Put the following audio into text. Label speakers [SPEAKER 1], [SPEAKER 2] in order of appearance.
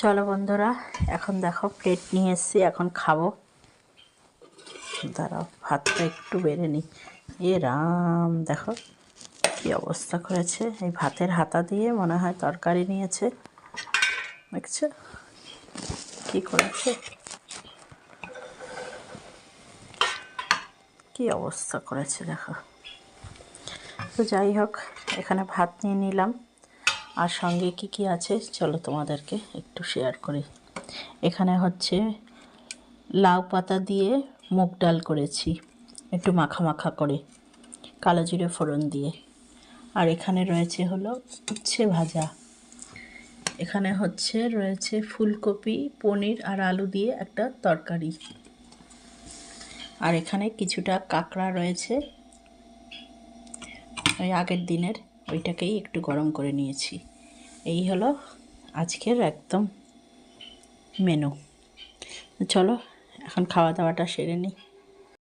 [SPEAKER 1] চলো বন্ধুরা, এখন দেখো প্লেট নিয়ে এসেছি, এখন খাবো। দাঁড়াও, ভাতটা একটু বেড়ে নিই। রাম, দেখো কি অবস্থা করেছে। এই ভাতের হাতা দিয়ে মনে হয় তরকারি নিয়েছে। দেখছো কি করেছে, কি অবস্থা করেছে দেখো। তো যাই হোক, এখানে ভাত নিয়ে নিলাম। আর সঙ্গে কি কি আছে চলো তোমাদেরকে একটু শেয়ার করি। এখানে হচ্ছে লাউ পাতা দিয়ে মুগ ডাল করেছি, একটু মাখা মাখা করে, কালো জিরে ফোড়ন দিয়ে। আর এখানে রয়েছে হলো উচ্ছে ভাজা। এখানে রয়েছে ফুলকপি, পনির আর আলু দিয়ে একটা তরকারি। আর এখানে কিছুটা কাঁকড়া রয়েছে, ওই আগের দিনের, ওইটাকেই একটু গরম করে নিয়েছি। এই হলো আজকের একদম মেনু। চলো এখন খাওয়া দাওয়াটা সেরে নিই।